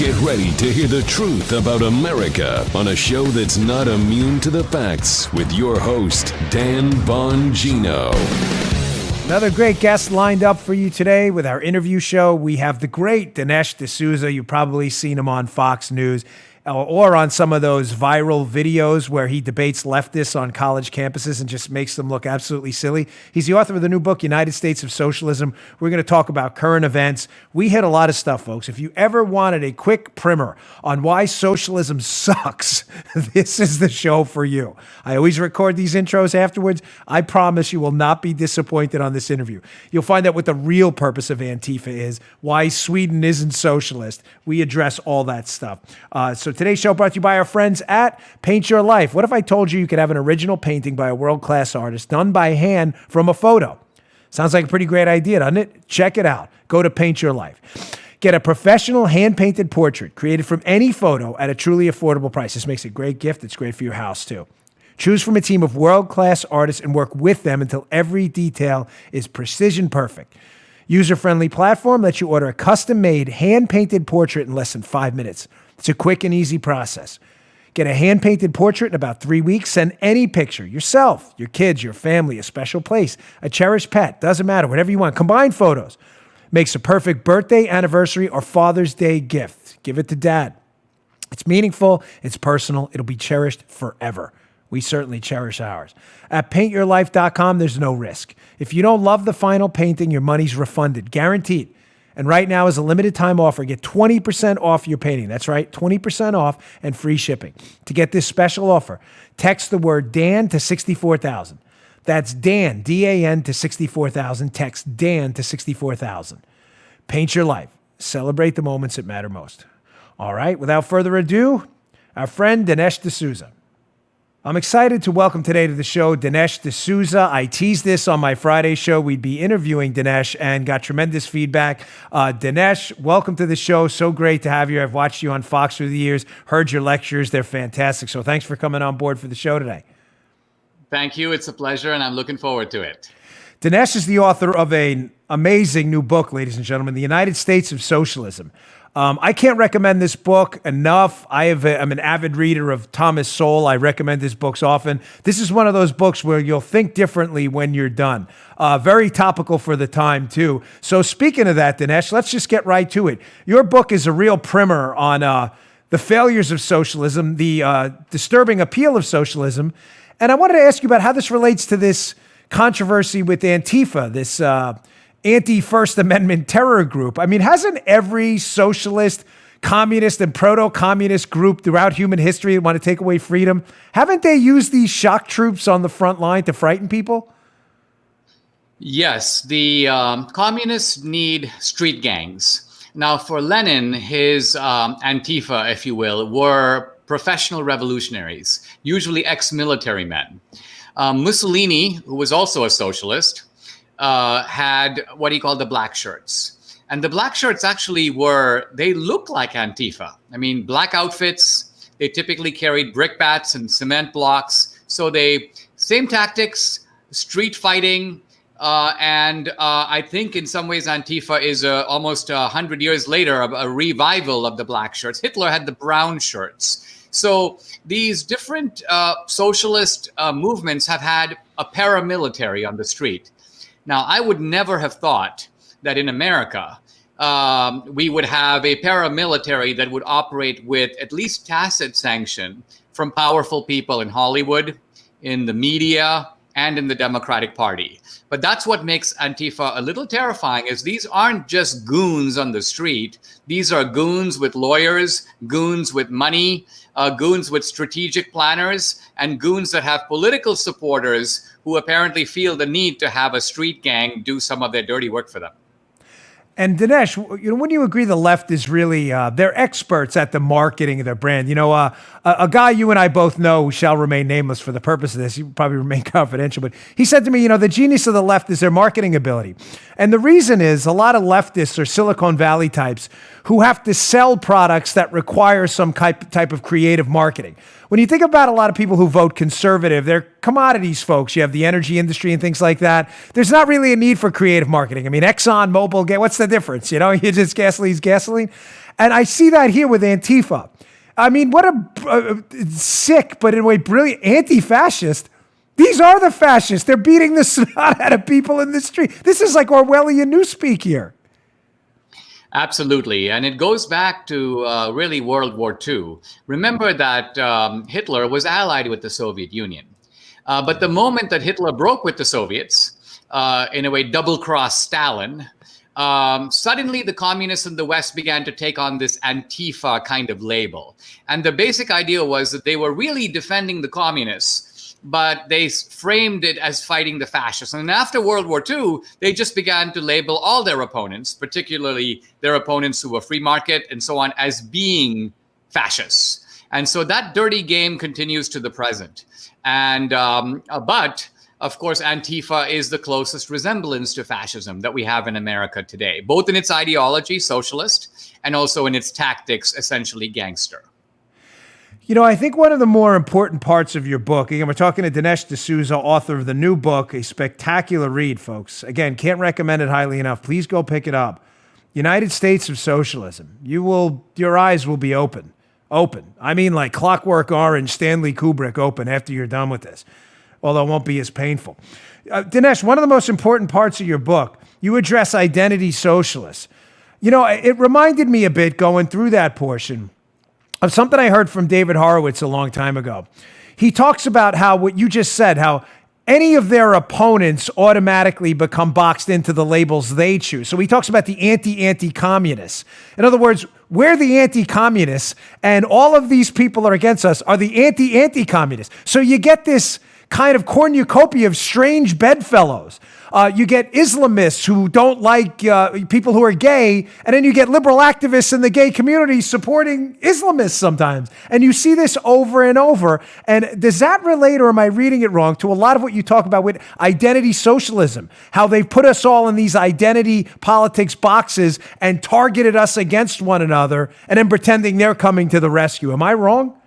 Get ready to hear the truth about America on a show that's not immune to the facts with your host, Dan Bongino. Another great guest lined up for you today with our interview show. We have the great Dinesh D'Souza. You've probably seen him on Fox News or on some of those viral videos where he debates leftists on college campuses and just makes them look absolutely silly. He's the author of the new book, United States of Socialism. We're going to talk about current events. We hit a lot of stuff, folks. If you ever wanted a quick primer on why socialism sucks, this is the show for you. I always record these intros afterwards. I promise you will not be disappointed on this interview. You'll find out what the real purpose of Antifa is, why Sweden isn't socialist. We address all that stuff. So today's show brought to you by our friends at Paint Your Life. What if I told you you could have an original painting by a world-class artist done by hand from a photo? Sounds like a pretty great idea, doesn't it? Check it out. Go to Paint Your Life. Get a professional hand-painted portrait created from any photo at a truly affordable price. This makes a great gift. It's great for your house, too. Choose from a team of world-class artists and work with them until every detail is precision perfect. User-friendly platform lets you order a custom-made, hand-painted portrait in less than 5 minutes. It's a quick and easy process. Get a hand-painted portrait in about 3 weeks. Send any picture, yourself, your kids, your family, a special place, a cherished pet, doesn't matter, whatever you want. Combine photos. Makes a perfect birthday, anniversary, or Father's Day gift. Give it to Dad. It's meaningful, it's personal, it'll be cherished forever. We certainly cherish ours. At paintyourlife.com, there's no risk. If you don't love the final painting, your money's refunded, guaranteed. And right now is a limited time offer. Get 20% off your painting. That's right, 20% off and free shipping. To get this special offer, text the word Dan to 64,000. That's Dan, D-A-N to 64,000. Text Dan to 64,000. Paint your life. Celebrate the moments that matter most. All right, without further ado, our friend Dinesh D'Souza. I'm excited to welcome today to the show Dinesh D'Souza. I teased this on my Friday show. We'd be interviewing Dinesh and got tremendous feedback. Dinesh, welcome to the show. So great to have you. I've watched you on Fox through the years, heard your lectures. They're fantastic. So thanks for coming on board for the show today. Thank you. It's a pleasure, and I'm looking forward to it. Dinesh is the author of an amazing new book, ladies and gentlemen, The United States of Socialism. I can't recommend this book enough. I'm an avid reader of Thomas Sowell. I recommend his books often. This is one of those books where you'll think differently when you're done. Very topical for the time, too. So speaking of that, Dinesh, let's just get right to it. Your book is a real primer on the failures of socialism, the disturbing appeal of socialism. And I wanted to ask you about how this relates to this controversy with Antifa, this anti-First Amendment terror group. I mean, hasn't every socialist, communist, and proto-communist group throughout human history that want to take away freedom, haven't they used these shock troops on the front line to frighten people? Yes, the communists need street gangs. Now, for Lenin, his Antifa, if you will, were professional revolutionaries, usually ex-military men. Mussolini, who was also a socialist, had what he called the black shirts. And the black shirts actually they look like Antifa. I mean, black outfits, they typically carried brickbats and cement blocks. So same tactics, street fighting, and I think in some ways Antifa is almost 100 years later, a revival of the black shirts. Hitler had the brown shirts. So these different socialist movements have had a paramilitary on the street. Now, I would never have thought that in America, we would have a paramilitary that would operate with at least tacit sanction from powerful people in Hollywood, in the media, and in the Democratic Party. But that's what makes Antifa a little terrifying, is these aren't just goons on the street. These are goons with lawyers, goons with money, goons with strategic planners, and goons that have political supporters who apparently feel the need to have a street gang do some of their dirty work for them. And Dinesh, wouldn't you agree the left is really, they're experts at the marketing of their brand? A guy you and I both know, who shall remain nameless for the purpose of this, he will probably remain confidential, but he said to me, the genius of the left is their marketing ability. And the reason is a lot of leftists are Silicon Valley types who have to sell products that require some type of creative marketing. when you think about a lot of people who vote conservative, they're commodities folks. You have the energy industry and things like that. There's not really a need for creative marketing. I mean, Exxon, Mobil, what's the difference? You know, you just gasoline's gasoline. And I see that here with Antifa. I mean, what a sick, but in a way brilliant anti-fascist. These are the fascists. They're beating the snot out of people in the street. This is like Orwellian newspeak here. Absolutely. And it goes back to really World War II. Remember that Hitler was allied with the Soviet Union. But the moment that Hitler broke with the Soviets, in a way double-crossed Stalin, suddenly the communists in the West began to take on this Antifa kind of label. And the basic idea was that they were really defending the communists, but they framed it as fighting the fascists. And after World War II, they just began to label all their opponents, particularly their opponents who were free market and so on, as being fascists. And so that dirty game continues to the present. And but of course, Antifa is the closest resemblance to fascism that we have in America today, both in its ideology, socialist, and also in its tactics, essentially gangster. You know, I think one of the more important parts of your book, again, we're talking to Dinesh D'Souza, author of the new book, a spectacular read, folks. Again, can't recommend it highly enough. Please go pick it up. United States of Socialism. Your eyes will be open. Open. I mean, like Clockwork Orange, Stanley Kubrick open after you're done with this, although it won't be as painful. Dinesh, one of the most important parts of your book, you address identity socialists. You know, it reminded me a bit going through that portion of something I heard from David Horowitz a long time ago. He talks about how what you just said, how any of their opponents automatically become boxed into the labels they choose. So he talks about the anti-communists. In other words, we're the anti-communists, and all of these people are against us are the anti-communists. So you get this kind of cornucopia of strange bedfellows. You get Islamists who don't like people who are gay, and then you get liberal activists in the gay community supporting Islamists sometimes. And you see this over and over. And does that relate, or am I reading it wrong, to a lot of what you talk about with identity socialism? How they've put us all in these identity politics boxes and targeted us against one another, and then pretending they're coming to the rescue. Am I wrong?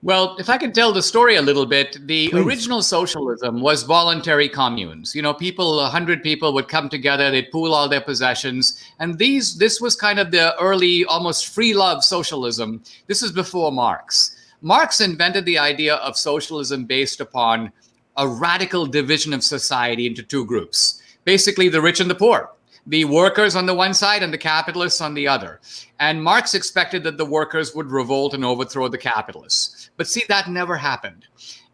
Well, if I could tell the story a little bit, the Please. original socialism was voluntary communes. You know, 100 people would come together, they'd pool all their possessions. And this was kind of the early, almost free love socialism. This is before Marx. Marx invented the idea of socialism based upon a radical division of society into two groups, basically the rich and the poor. The workers on the one side and the capitalists on the other. And Marx expected that the workers would revolt and overthrow the capitalists. But see, that never happened.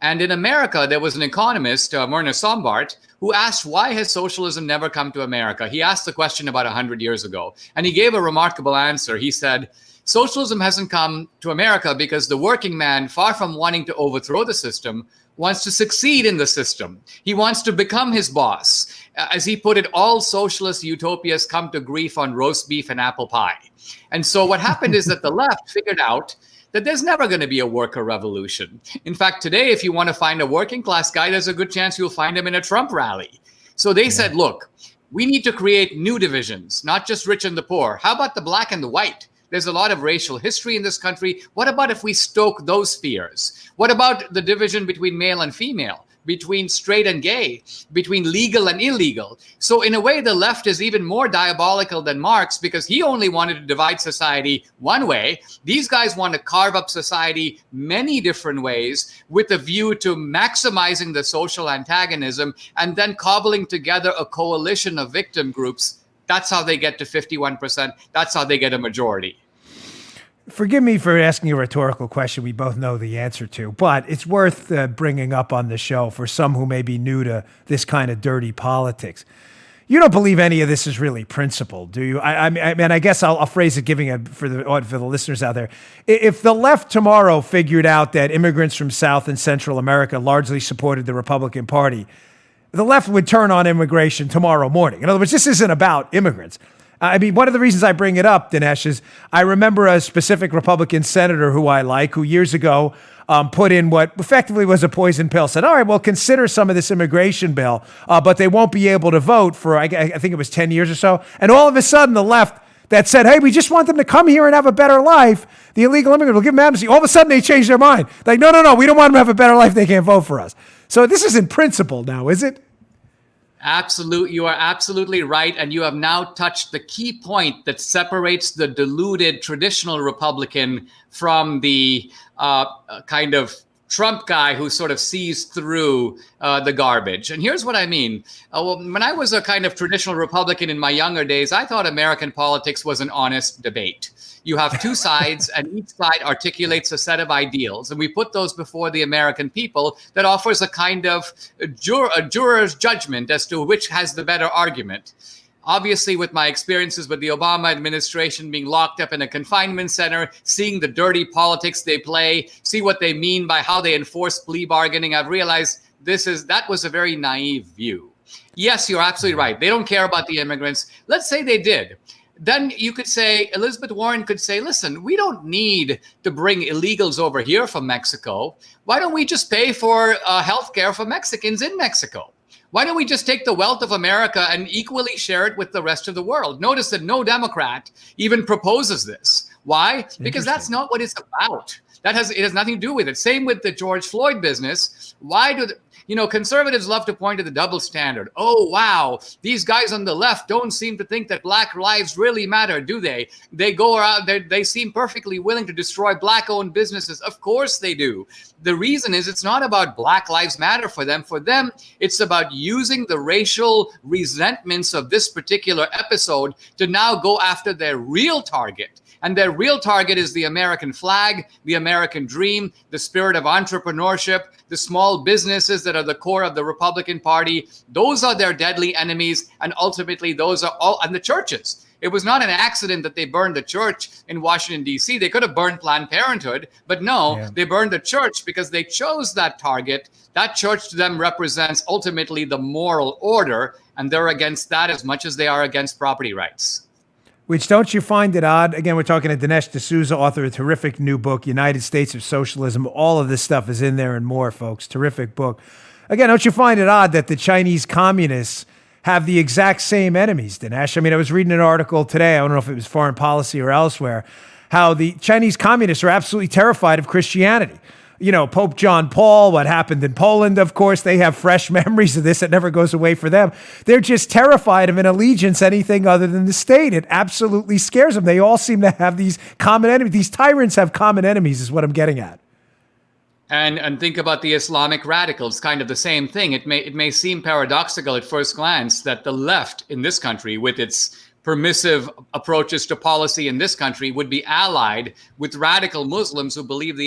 And in America, there was an economist, Myrna Sombart, who asked, why has socialism never come to America? He asked the question about 100 years ago. And he gave a remarkable answer. He said, socialism hasn't come to America because the working man, far from wanting to overthrow the system, wants to succeed in the system. He wants to become his boss. As he put it, all socialist utopias come to grief on roast beef and apple pie. And so what happened is that the left figured out that there's never going to be a worker revolution. In fact, today, if you want to find a working class guy, there's a good chance you'll find him in a Trump rally. So they said, look, we need to create new divisions, not just rich and the poor. How about the black and the white? There's a lot of racial history in this country. What about if we stoke those fears? What about the division between male and female, between straight and gay, between legal and illegal? So in a way, the left is even more diabolical than Marx because he only wanted to divide society one way. These guys want to carve up society many different ways with a view to maximizing the social antagonism and then cobbling together a coalition of victim groups. That's how they get to 51%. That's how they get a majority. Forgive me for asking a rhetorical question we both know the answer to, but it's worth bringing up on the show for some who may be new to this kind of dirty politics. You don't believe any of this is really principled, do you? I mean, I guess I'll phrase it for the listeners out there. If the left tomorrow figured out that immigrants from South and Central America largely supported the Republican Party, the left would turn on immigration tomorrow morning. In other words, this isn't about immigrants. I mean, one of the reasons I bring it up, Dinesh, is I remember a specific Republican senator who I like, who years ago put in what effectively was a poison pill, said, all right, well, consider some of this immigration bill, but they won't be able to vote for, I think it was 10 years or so. And all of a sudden, the left that said, hey, we just want them to come here and have a better life. The illegal immigrant will give them amnesty. All of a sudden they change their mind. Like, no, we don't want them to have a better life. They can't vote for us. So this isn't principle now, is it? Absolute. You are absolutely right. And you have now touched the key point that separates the deluded traditional Republican from the kind of Trump guy who sort of sees through the garbage. And here's what I mean. When I was a kind of traditional Republican in my younger days, I thought American politics was an honest debate. You have two sides, and each side articulates a set of ideals. And we put those before the American people that offers a kind of a juror's judgment as to which has the better argument. Obviously, with my experiences with the Obama administration, being locked up in a confinement center, seeing the dirty politics they play, see what they mean by how they enforce plea bargaining, I've realized that was a very naive view. Yes, you're absolutely right. They don't care about the immigrants. Let's say they did. Then you could say, Elizabeth Warren could say, listen, we don't need to bring illegals over here from Mexico. Why don't we just pay for health care for Mexicans in Mexico? Why don't we just take the wealth of America and equally share it with the rest of the world? Notice that no Democrat even proposes this. Why? Because that's not what it's about. It has nothing to do with it. Same with the George Floyd business. Why do conservatives love to point to the double standard? Oh, wow, these guys on the left don't seem to think that black lives really matter, do they? They go around, they seem perfectly willing to destroy black-owned businesses. Of course they do. The reason is it's not about Black Lives Matter for them. For them, it's about using the racial resentments of this particular episode to now go after their real target. And their real target is the American flag, the American dream, the spirit of entrepreneurship, the small businesses that are the core of the Republican Party. Those are their deadly enemies. And ultimately, those are all, and the churches. It was not an accident that they burned the church in Washington, D.C. They could have burned Planned Parenthood, but no, They burned the church because they chose that target. That church to them represents ultimately the moral order, and they're against that as much as they are against property rights. Which, don't you find it odd? Again, we're talking to Dinesh D'Souza, author of a terrific new book, United States of Socialism. All of this stuff is in there and more, folks. Terrific book. Again, don't you find it odd that the Chinese communists have the exact same enemies, Dinesh? I mean, I was reading an article today, I don't know if it was Foreign Policy or elsewhere, how the Chinese communists are absolutely terrified of Christianity. You know, Pope John Paul, what happened in Poland, of course, they have fresh memories of this. It never goes away for them. They're just terrified of an allegiance, anything other than the state. It absolutely scares them. They all seem to have these common enemies. These tyrants have common enemies is what I'm getting at. And think about the Islamic radicals, kind of the same thing. It may seem paradoxical at first glance that the left in this country, with its permissive approaches to policy in this country, would be allied with radical Muslims who believe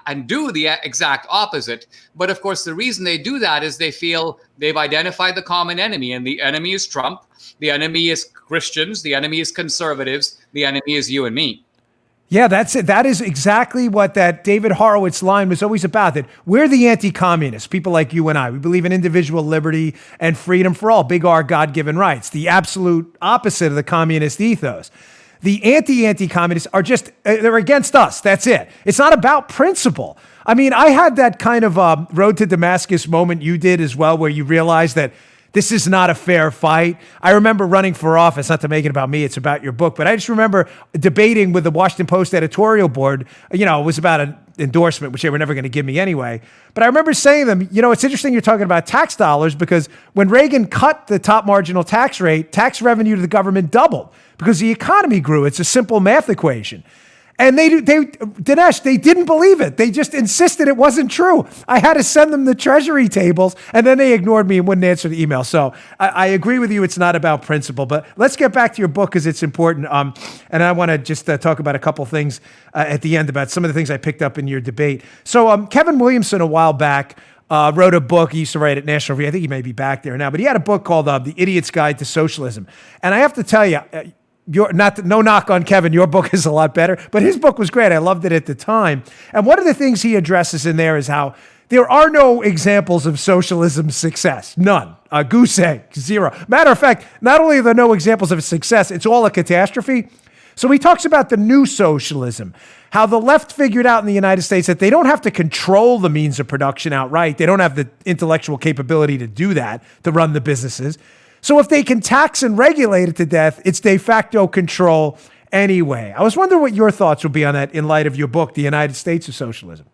and do the exact opposite. But of course, the reason they do that is they feel they've identified the common enemy, and the enemy is Trump, the enemy is Christians, the enemy is conservatives, the enemy is you and me. Yeah, that's it. That is exactly what that David Horowitz line was always about, that we're the anti-communists, people like you and I. We believe in individual liberty and freedom for all, big R, God-given rights, the absolute opposite of the communist ethos. The anti-communists are just, they're against us. That's it. It's not about principle. I mean, I had that kind of road to Damascus moment you did as well, where you realized that this is not a fair fight. I remember running for office, not to make it about me, it's about your book, but I just remember debating with the Washington Post editorial board. You know, it was about an endorsement, which they were never going to give me anyway. But I remember saying to them, you know, it's interesting you're talking about tax dollars, because when Reagan cut the top marginal tax rate, tax revenue to the government doubled because the economy grew. It's a simple math equation. And Dinesh, they didn't believe it. They just insisted it wasn't true. I had to send them the treasury tables, and then they ignored me and wouldn't answer the email. So I agree with you. It's not about principle, but let's get back to your book because it's important. And I want to just talk about a couple things at the end about some of the things I picked up in your debate. So Kevin Williamson, a while back, wrote a book. He used to write at National Review. I think he may be back there now, but he had a book called The Idiot's Guide to Socialism. And I have to tell you, no knock on Kevin, your book is a lot better, but his book was great. I loved it at the time. And one of the things he addresses in there is how there are no examples of socialism success. None. Goose egg, zero. Matter of fact, not only are there no examples of success, it's all a catastrophe. So he talks about the new socialism, how the left figured out in the United States that they don't have to control the means of production outright. They don't have the intellectual capability to do that, to run the businesses. So if they can tax and regulate it to death, it's de facto control anyway. I was wondering what your thoughts would be on that in light of your book, The United States of Socialism.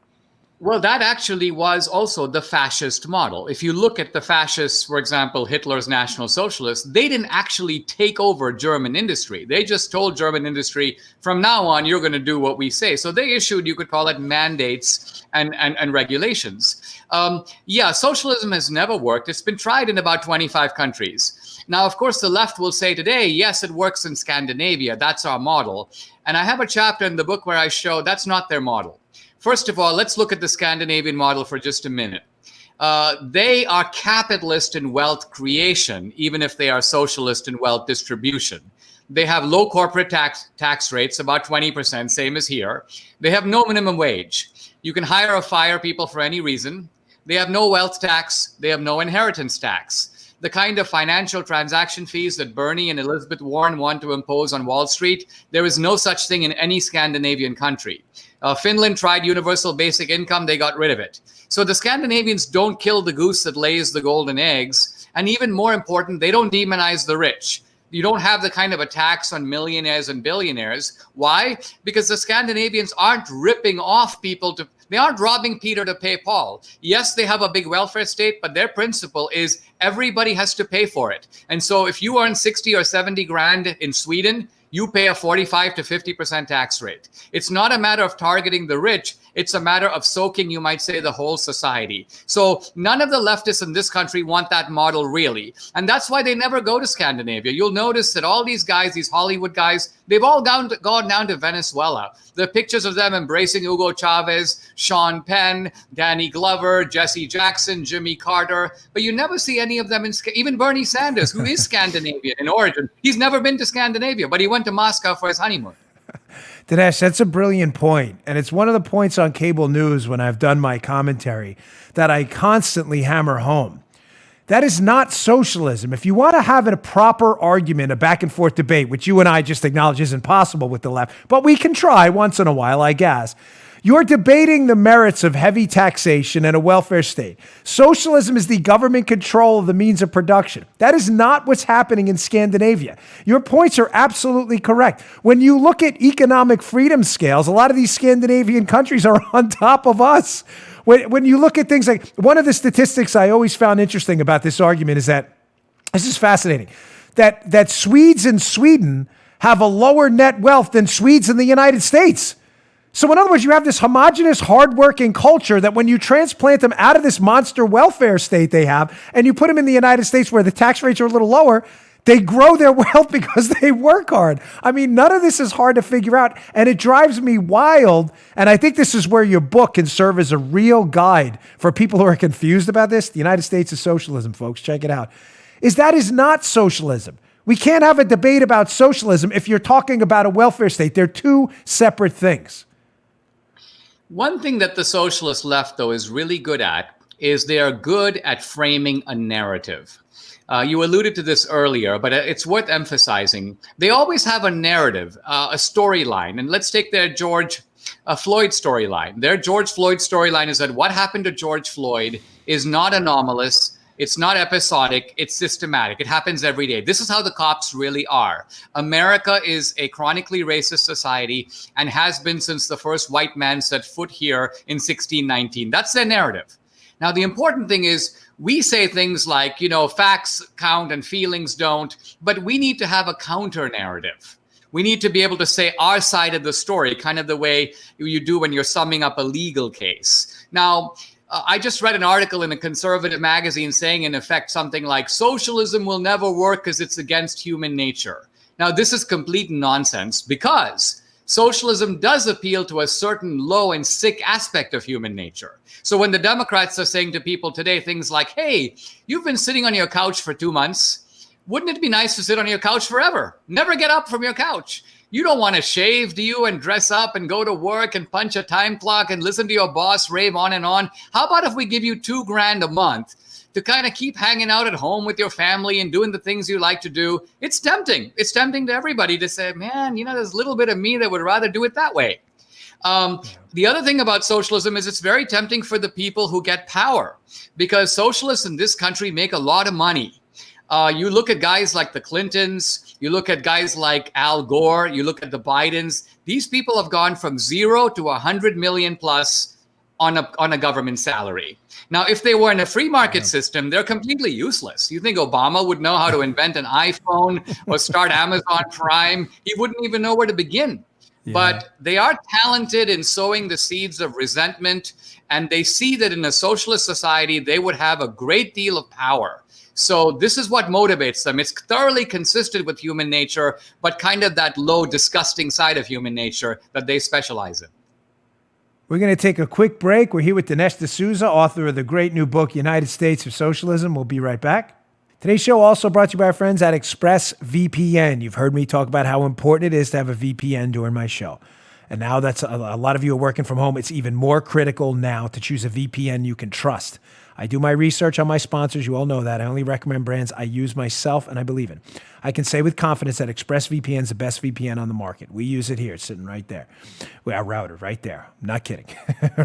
Well, that actually was also the fascist model. If you look at the fascists, for example, Hitler's National Socialists, they didn't actually take over German industry. They just told German industry, from now on, you're going to do what we say. So they issued, you could call it mandates and regulations. Yeah, socialism has never worked. It's been tried in about 25 countries. Now, of course, the left will say today, yes, it works in Scandinavia. That's our model. And I have a chapter in the book where I show that's not their model. First of all, let's look at the Scandinavian model for just a minute. They are capitalist in wealth creation, even if they are socialist in wealth distribution. They have low corporate tax rates, about 20%, same as here. They have no minimum wage. You can hire or fire people for any reason. They have no wealth tax. They have no inheritance tax. The kind of financial transaction fees that Bernie and Elizabeth Warren want to impose on Wall Street, there is no such thing in any Scandinavian country. Finland tried universal basic income. They got rid of it. So the Scandinavians don't kill the goose that lays the golden eggs. And even more important, they don't demonize the rich. You don't have the kind of a tax on millionaires and billionaires. Why? Because the Scandinavians aren't ripping off people they aren't robbing Peter to pay Paul. Yes, they have a big welfare state, but their principle is everybody has to pay for it. And so if you earn 60 or 70 grand in Sweden, you pay a 45 to 50% tax rate. It's not a matter of targeting the rich. It's a matter of soaking, you might say, the whole society. So none of the leftists in this country want that model really. And that's why they never go to Scandinavia. You'll notice that all these guys, these Hollywood guys, they've all gone down to Venezuela. The pictures of them embracing Hugo Chavez, Sean Penn, Danny Glover, Jesse Jackson, Jimmy Carter. But you never see any of them even Bernie Sanders, who is Scandinavian in origin. He's never been to Scandinavia, but he went to Moscow for his honeymoon. Dinesh, that's a brilliant point. And it's one of the points on cable news when I've done my commentary that I constantly hammer home. That is not socialism. If you want to have a proper argument, a back and forth debate, which you and I just acknowledge isn't possible with the left, but we can try once in a while, I guess. You're debating the merits of heavy taxation and a welfare state. Socialism is the government control of the means of production. That is not what's happening in Scandinavia. Your points are absolutely correct. When you look at economic freedom scales, a lot of these Scandinavian countries are on top of us. When you look at things like, one of the statistics I always found interesting about this argument is that, this is fascinating, that Swedes in Sweden have a lower net wealth than Swedes in the United States. So in other words, you have this homogenous, hardworking culture that when you transplant them out of this monster welfare state they have, and you put them in the United States where the tax rates are a little lower, they grow their wealth because they work hard. I mean, none of this is hard to figure out, and it drives me wild. And I think this is where your book can serve as a real guide for people who are confused about this. The United States of Socialism, folks, check it out. That is not socialism. We can't have a debate about socialism if you're talking about a welfare state. They're two separate things. One thing that the socialist left, though, is really good at is they are good at framing a narrative. You alluded to this earlier, but it's worth emphasizing. They always have a narrative, a storyline. And let's take their George Floyd storyline. Their George Floyd storyline is that what happened to George Floyd is not anomalous. It's not episodic. It's systematic. It happens every day. This is how the cops really are. America is a chronically racist society and has been since the first white man set foot here in 1619. That's their narrative. Now, the important thing is we say things like, facts count and feelings don't, but we need to have a counter narrative. We need to be able to say our side of the story, kind of the way you do when you're summing up a legal case. Now, I just read an article in a conservative magazine saying, in effect, something like socialism will never work because it's against human nature. Now, this is complete nonsense because socialism does appeal to a certain low and sick aspect of human nature. So when the Democrats are saying to people today things like, hey, you've been sitting on your couch for 2 months. Wouldn't it be nice to sit on your couch forever? Never get up from your couch. You don't want to shave, do you, and dress up and go to work and punch a time clock and listen to your boss rave on and on? How about if we give you $2,000 a month to kind of keep hanging out at home with your family and doing the things you like to do? It's tempting. It's tempting to everybody to say, man, there's a little bit of me that would rather do it that way. The other thing about socialism is it's very tempting for the people who get power because socialists in this country make a lot of money. You look at guys like the Clintons, you look at guys like Al Gore, you look at the Bidens. These people have gone from 0 to 100 million plus on a government salary. Now, if they were in a free market system, they're completely useless. You think Obama would know how to invent an iPhone or start Amazon Prime? He wouldn't even know where to begin. Yeah. But they are talented in sowing the seeds of resentment, and they see that in a socialist society, they would have a great deal of power. So this is what motivates them. It's thoroughly consistent with human nature, but kind of that low, disgusting side of human nature that they specialize in. We're going to take a quick break. We're here with Dinesh D'Souza, author of the great new book, United States of Socialism. We'll be right back. Today's show also brought to you by our friends at ExpressVPN. You've heard me talk about how important it is to have a VPN during my show. And now that's a lot of you are working from home. It's even more critical now to choose a VPN you can trust. I do my research on my sponsors. You all know that. I only recommend brands I use myself and I believe in. I can say with confidence that ExpressVPN is the best VPN on the market. We use it here. It's sitting right there. Our router right there. I'm not kidding.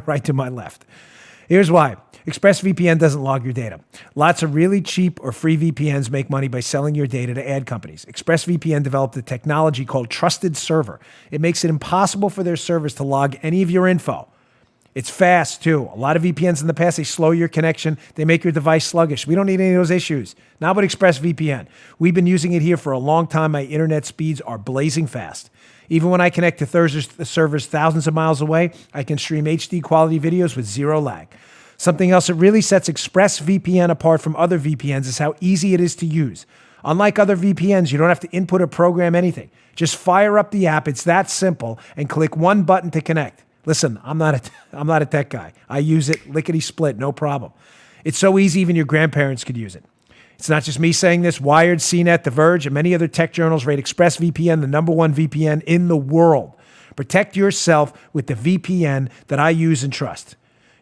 Right to my left. Here's why. ExpressVPN doesn't log your data. Lots of really cheap or free VPNs make money by selling your data to ad companies. ExpressVPN developed a technology called Trusted Server. It makes it impossible for their servers to log any of your info. It's fast, too. A lot of VPNs in the past, they slow your connection. They make your device sluggish. We don't need any of those issues. Not with ExpressVPN. We've been using it here for a long time. My internet speeds are blazing fast. Even when I connect to servers thousands of miles away, I can stream HD quality videos with zero lag. Something else that really sets ExpressVPN apart from other VPNs is how easy it is to use. Unlike other VPNs, you don't have to input or program anything. Just fire up the app. It's that simple, and click one button to connect. Listen, I'm not a tech guy. I use it lickety-split, no problem. It's so easy, even your grandparents could use it. It's not just me saying this. Wired, CNET, The Verge, and many other tech journals rate ExpressVPN the #1 VPN in the world. Protect yourself with the VPN that I use and trust.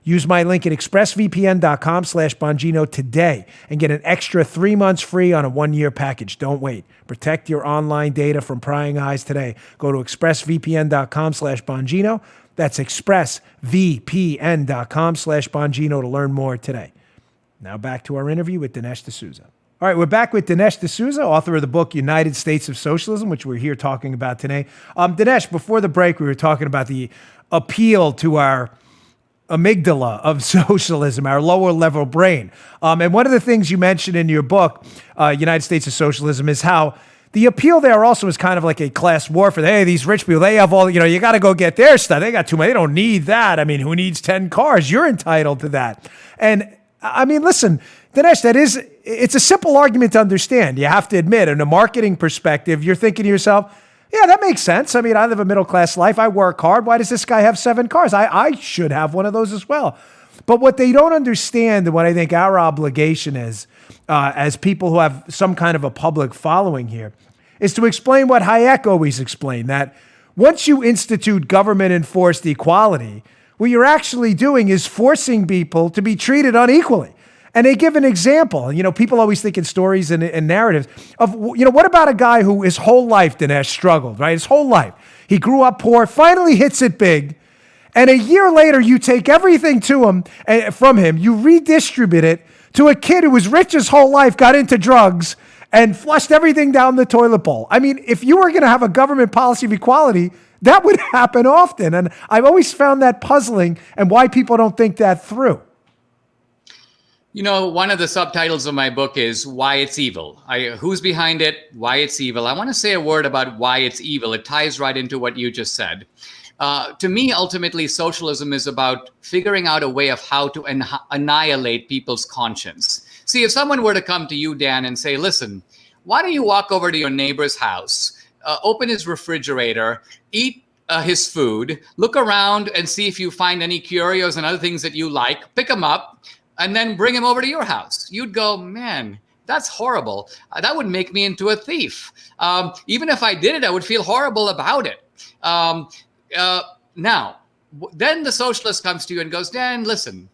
Use my link at expressvpn.com/Bongino today and get an extra 3 months free on a 1-year package. Don't wait. Protect your online data from prying eyes today. Go to expressvpn.com/Bongino. That's expressvpn.com/Bongino to learn more today. Now back to our interview with Dinesh D'Souza. All right, we're back with Dinesh D'Souza, author of the book United States of Socialism, which we're here talking about today. Dinesh, before the break, we were talking about the appeal to our amygdala of socialism, our lower level brain. And one of the things you mentioned in your book, United States of Socialism, is how the appeal there also is kind of like a class warfare. Hey, these rich people, they have all, you got to go get their stuff. They got too many. They don't need that. I mean, who needs 10 cars? You're entitled to that. And I mean, listen, Dinesh, it's a simple argument to understand. You have to admit, in a marketing perspective, you're thinking to yourself, yeah, that makes sense. I mean, I live a middle-class life. I work hard. Why does this guy have 7 cars? I should have one of those as well. But what they don't understand, and what I think our obligation is, as people who have some kind of a public following here, is to explain what Hayek always explained, that once you institute government-enforced equality, what you're actually doing is forcing people to be treated unequally. And they give an example. People always think in stories and narratives of, what about a guy who his whole life, Dinesh, struggled, right? His whole life. He grew up poor, finally hits it big, and a year later you take everything from him, you redistribute it to a kid who was rich his whole life, got into drugs, and flushed everything down the toilet bowl. I mean, if you were going to have a government policy of equality, that would happen often. And I've always found that puzzling and why people don't think that through. One of the subtitles of my book is Why It's Evil. Who's behind it? Why it's evil. I want to say a word about why it's evil. It ties right into what you just said. To me, ultimately, socialism is about figuring out a way of how to annihilate people's conscience. See, if someone were to come to you, Dan, and say, listen, why don't you walk over to your neighbor's house, open his refrigerator, eat his food, look around and see if you find any curios and other things that you like, pick them up, and then bring him over to your house. You'd go, man, that's horrible. That would make me into a thief. Even if I did it, I would feel horrible about it. Now, then the socialist comes to you and goes, Dan, listen,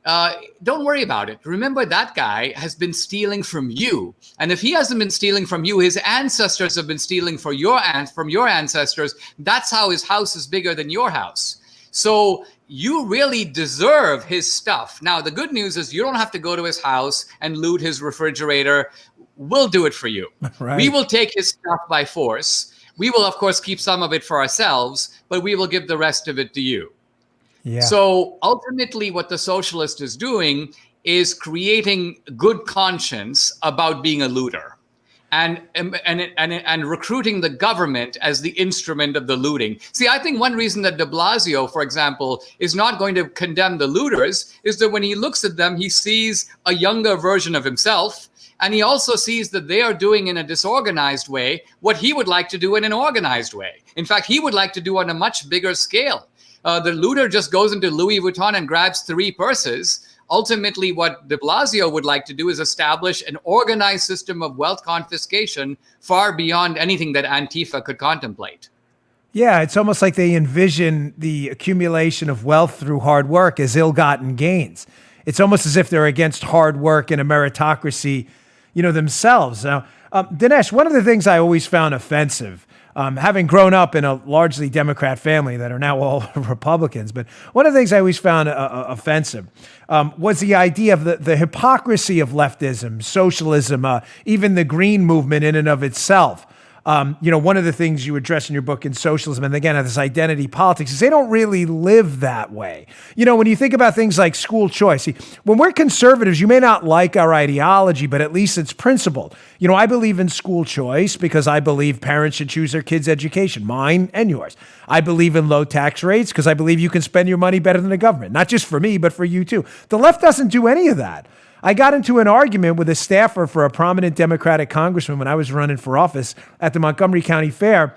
don't worry about it. Remember, that guy has been stealing from you. And if he hasn't been stealing from you, his ancestors have been stealing from your ancestors. That's how his house is bigger than your house. So you really deserve his stuff. Now, the good news is you don't have to go to his house and loot his refrigerator. we'll do it for you. Right. We will take his stuff by force. We will, of course, keep some of it for ourselves, but we will give the rest of it to you. Yeah. So ultimately, what the socialist is doing is creating good conscience about being a looter. And recruiting the government as the instrument of the looting. See, I think one reason that de Blasio, for example, is not going to condemn the looters is that when he looks at them, he sees a younger version of himself. And he also sees that they are doing in a disorganized way what he would like to do in an organized way. In fact, he would like to do on a much bigger scale. The looter just goes into Louis Vuitton and grabs 3 purses. Ultimately, what de Blasio would like to do is establish an organized system of wealth confiscation far beyond anything that Antifa could contemplate. Yeah, it's almost like they envision the accumulation of wealth through hard work as ill-gotten gains. It's almost as if they're against hard work and a meritocracy, themselves. Now, Dinesh, one of the things I always found offensive, having grown up in a largely Democrat family that are now all Republicans, but one of the things I always found offensive was the idea of the hypocrisy of leftism, socialism, even the green movement in and of itself. One of the things you address in your book in Socialism, and again, this identity politics, is they don't really live that way. When you think about things like school choice, see, when we're conservatives, you may not like our ideology, but at least it's principled. I believe in school choice because I believe parents should choose their kids' education, mine and yours. I believe in low tax rates because I believe you can spend your money better than the government, not just for me, but for you too. The left doesn't do any of that. I got into an argument with a staffer for a prominent Democratic congressman when I was running for office at the Montgomery County Fair,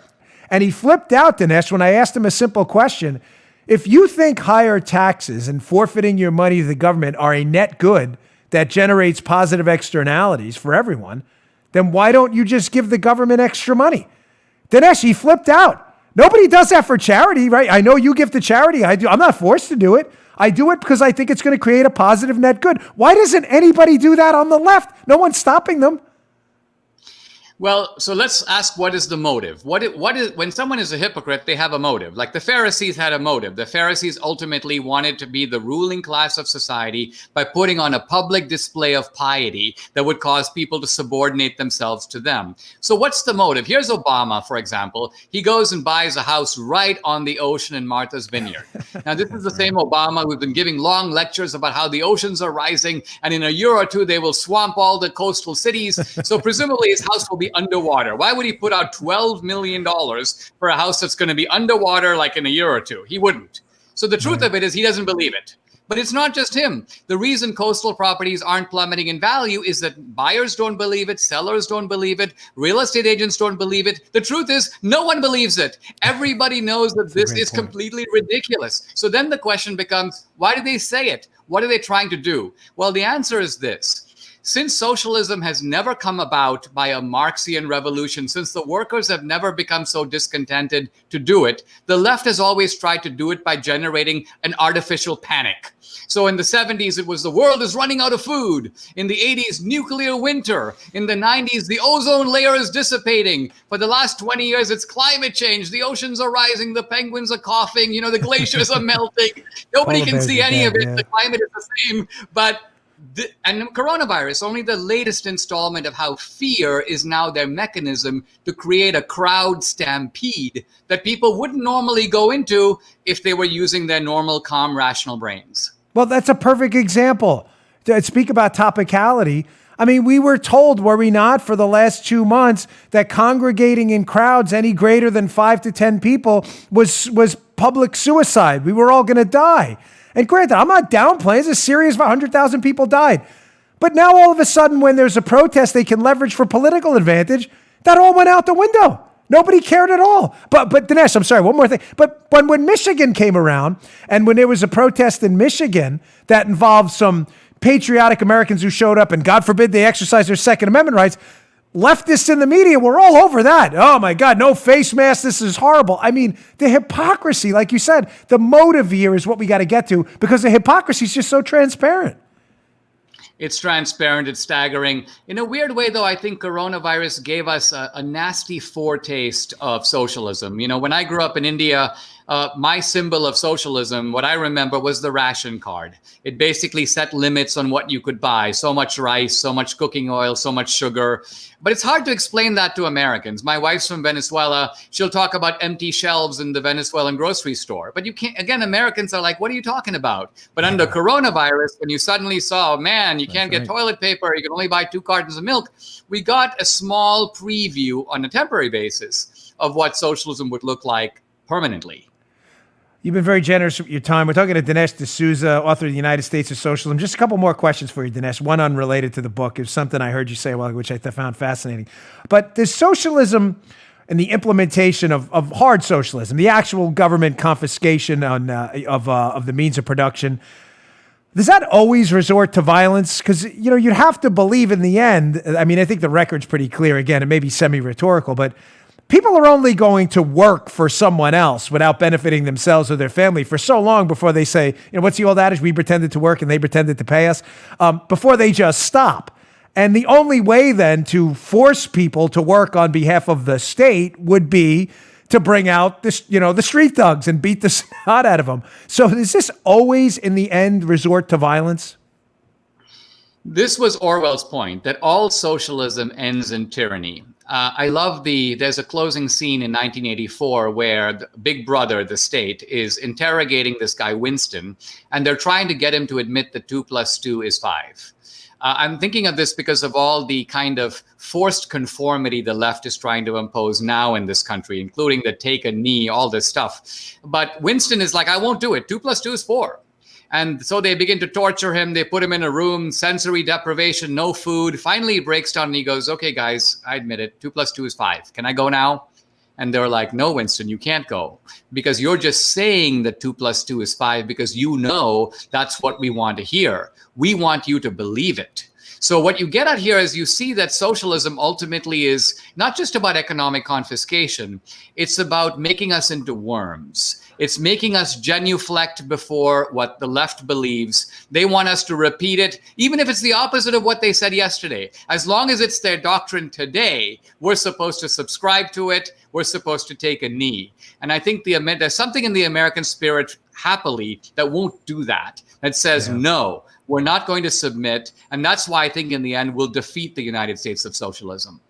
and he flipped out, Dinesh, when I asked him a simple question. If you think higher taxes and forfeiting your money to the government are a net good that generates positive externalities for everyone, then why don't you just give the government extra money? Dinesh, he flipped out. Nobody does that for charity, right? I know you give to charity. I do. I'm not forced to do it. I do it because I think it's going to create a positive net good. Why doesn't anybody do that on the left? No one's stopping them. Well, so let's ask, what is the motive? What is when someone is a hypocrite, they have a motive. Like the Pharisees had a motive. The Pharisees ultimately wanted to be the ruling class of society by putting on a public display of piety that would cause people to subordinate themselves to them. So what's the motive? Here's Obama, for example. He goes and buys a house right on the ocean in Martha's Vineyard. Now, this is the same Obama who's been giving long lectures about how the oceans are rising, and in a year or two, they will swamp all the coastal cities. So presumably his house will be underwater. Why would he put out $12 million for a house that's going to be underwater like in a year or two? He wouldn't. So the truth of it is he doesn't believe it. But it's not just him. The reason coastal properties aren't plummeting in value is that buyers don't believe it, sellers don't believe it, real estate agents don't believe it. The truth is no one believes it. Everybody knows that this is completely ridiculous. So then the question becomes, why do they say it? What are they trying to do? Well, the answer is this. Since socialism has never come about by a Marxian revolution, since the workers have never become so discontented to do it, the left has always tried to do it by generating an artificial panic. So in the 70s, it was the world is running out of food. In the 80s, nuclear winter. In the 90s, the ozone layer is dissipating. For the last 20 years, it's climate change. The oceans are rising. The penguins are coughing. The glaciers are melting. Nobody can see any of it. Yeah. The climate is the same. And coronavirus, only the latest installment of how fear is now their mechanism to create a crowd stampede that people wouldn't normally go into if they were using their normal, calm, rational brains. Well, that's a perfect example. To speak about topicality, I mean, we were told, were we not, for the last 2 months that congregating in crowds any greater than 5 to 10 people was public suicide. We were all going to die. And granted, I'm not downplaying. It's a series of 100,000 people died. But now all of a sudden, when there's a protest they can leverage for political advantage, that all went out the window. Nobody cared at all. But Dinesh, I'm sorry, one more thing. But when Michigan came around, and when there was a protest in Michigan that involved some patriotic Americans who showed up, and God forbid they exercise their Second Amendment rights, leftists in the media were all over that. Oh my God, no face masks. This is horrible. I mean, the hypocrisy, like you said, the motive here is what we got to get to, because the hypocrisy is just so transparent. It's transparent. It's staggering. In a weird way, though, I think coronavirus gave us a nasty foretaste of socialism. When I grew up in India, my symbol of socialism, what I remember, was the ration card. It basically set limits on what you could buy. So much rice, so much cooking oil, so much sugar. But it's hard to explain that to Americans. My wife's from Venezuela. She'll talk about empty shelves in the Venezuelan grocery store. But you can't, again, Americans are like, what are you talking about? But under coronavirus, when you suddenly saw, oh, man, you can't get toilet paper, you can only buy 2 cartons of milk, we got a small preview on a temporary basis of what socialism would look like permanently. You've been very generous with your time. We're talking to Dinesh D'Souza, author of The United States of Socialism. Just a couple more questions for you, Dinesh. One unrelated to the book. It was something I heard you say a while ago, which I found fascinating. But does socialism and the implementation of hard socialism, the actual government confiscation of the means of production, does that always resort to violence? Because, you'd have to believe in the end. I mean, I think the record's pretty clear. Again, it may be semi-rhetorical, but people are only going to work for someone else without benefiting themselves or their family for so long before they say, what's the old adage? We pretended to work and they pretended to pay us, before they just stop. And the only way then to force people to work on behalf of the state would be to bring out the street thugs and beat the snot out of them. So does this always in the end resort to violence? This was Orwell's point, that all socialism ends in tyranny. I love there's a closing scene in 1984 where the Big Brother, the state, is interrogating this guy, Winston, and they're trying to get him to admit that 2 + 2 is 5. I'm thinking of this because of all the kind of forced conformity the left is trying to impose now in this country, including the take a knee, all this stuff. But Winston is like, I won't do it. 2 + 2 is 4. And so they begin to torture him. They put him in a room, sensory deprivation, no food. Finally, he breaks down and he goes, okay, guys, I admit it. 2 + 2 is 5. Can I go now? And they're like, no, Winston, you can't go because you're just saying that 2 + 2 is 5 because that's what we want to hear. We want you to believe it. So what you get at here is you see that socialism ultimately is not just about economic confiscation. It's about making us into worms. It's making us genuflect before what the left believes. They want us to repeat it, even if it's the opposite of what they said yesterday. As long as it's their doctrine today, we're supposed to subscribe to it. We're supposed to take a knee. And I think there's something in the American spirit, happily, that won't do that. That says, no, we're not going to submit. And that's why I think in the end, we'll defeat the United States of socialism.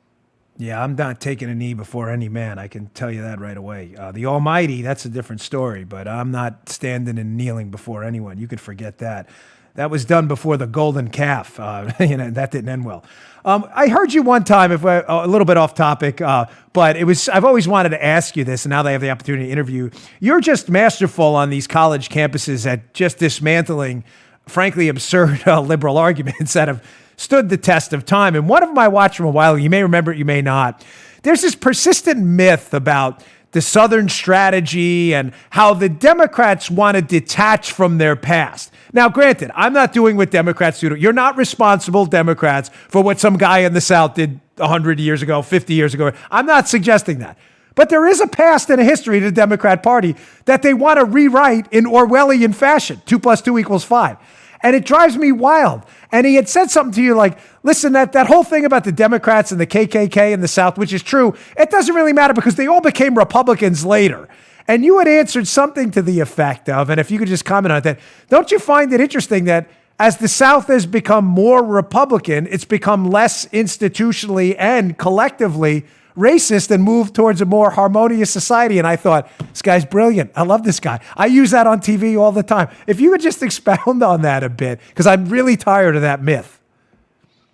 Yeah, I'm not taking a knee before any man. I can tell you that right away. The Almighty, that's a different story, but I'm not standing and kneeling before anyone. You could forget that. That was done before the golden calf. That didn't end well. I heard you one time, a little bit off topic, but I've always wanted to ask you this, and now that I have the opportunity to interview. You're just masterful on these college campuses at just dismantling, frankly, absurd liberal arguments that have stood the test of time. And one of them I watched from a while, you may remember it, you may not. There's this persistent myth about the Southern strategy and how the Democrats want to detach from their past. Now, granted, I'm not doing what Democrats do. You're not responsible, Democrats, for what some guy in the South did 100 years ago, 50 years ago. I'm not suggesting that. But there is a past and a history to the Democrat Party that they want to rewrite in Orwellian fashion. 2 + 2 = 5. And it drives me wild. And he had said something to you like, listen, that whole thing about the Democrats and the KKK in the South, which is true, it doesn't really matter because they all became Republicans later. And you had answered something to the effect of, and if you could just comment on that, don't you find it interesting that as the South has become more Republican, it's become less institutionally and collectively racist and moved towards a more harmonious society? And I thought, this guy's brilliant. I love this guy. I use that on TV all the time. If you would just expound on that a bit, because I'm really tired of that myth.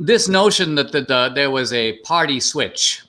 This notion that there was a party switch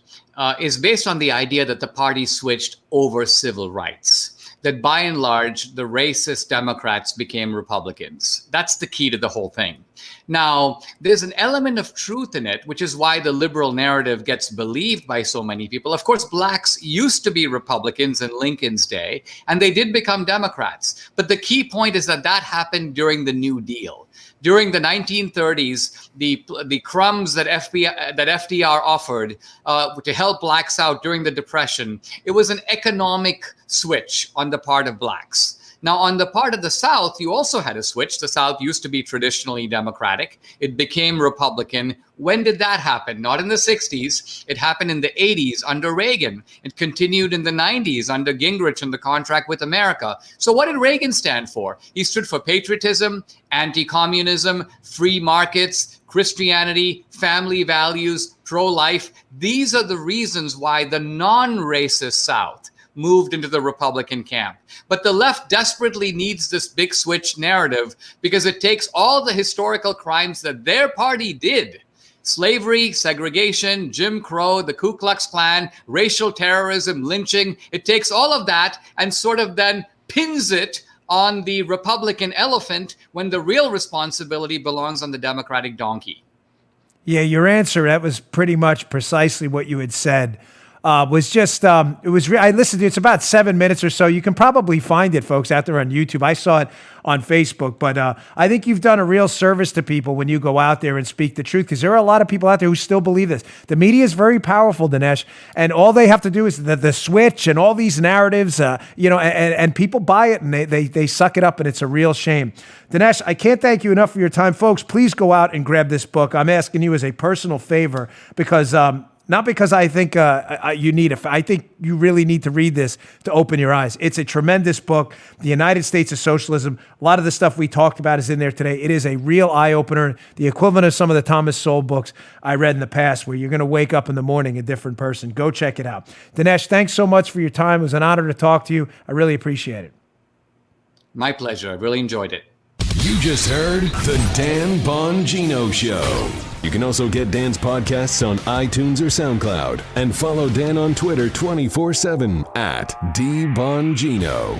is based on the idea that the party switched over civil rights. That by and large, the racist Democrats became Republicans. That's the key to the whole thing. Now, there's an element of truth in it, which is why the liberal narrative gets believed by so many people. Of course, blacks used to be Republicans in Lincoln's day, and they did become Democrats. But the key point is that happened during the New Deal. During the 1930s, the crumbs that FDR offered to help blacks out during the Depression, it was an economic switch on the part of blacks. Now, on the part of the South, you also had a switch. The South used to be traditionally Democratic. It became Republican. When did that happen? Not in the 60s. It happened in the 80s under Reagan. It continued in the 90s under Gingrich and the Contract with America. So what did Reagan stand for? He stood for patriotism, anti-communism, free markets, Christianity, family values, pro-life. These are the reasons why the non-racist South moved into the Republican camp. But the left desperately needs this big switch narrative because it takes all the historical crimes that their party did: slavery, segregation, Jim Crow, the Ku Klux Klan, racial terrorism, lynching. It takes all of that and sort of then pins it on the Republican elephant when the real responsibility belongs on the Democratic donkey. Yeah, your answer, that was pretty much precisely what you had said. Was just, I listened to it. It's about 7 minutes or so. You can probably find it, folks, out there on YouTube. I saw it on Facebook, but I think you've done a real service to people when you go out there and speak the truth, because there are a lot of people out there who still believe this. The media is very powerful, Dinesh, and all they have to do is the switch and all these narratives, and people buy it and they suck it up, and it's a real shame. Dinesh, I can't thank you enough for your time. Folks, please go out and grab this book. I'm asking you as a personal favor because not because I think you need it. I think you really need to read this to open your eyes. It's a tremendous book, The United States of Socialism. A lot of the stuff we talked about is in there today. It is a real eye-opener, the equivalent of some of the Thomas Sowell books I read in the past, where you're going to wake up in the morning a different person. Go check it out. Dinesh, thanks so much for your time. It was an honor to talk to you. I really appreciate it. My pleasure. I really enjoyed it. You just heard The Dan Bongino Show. You can also get Dan's podcasts on iTunes or SoundCloud, and follow Dan on Twitter 24/7 @DBongino.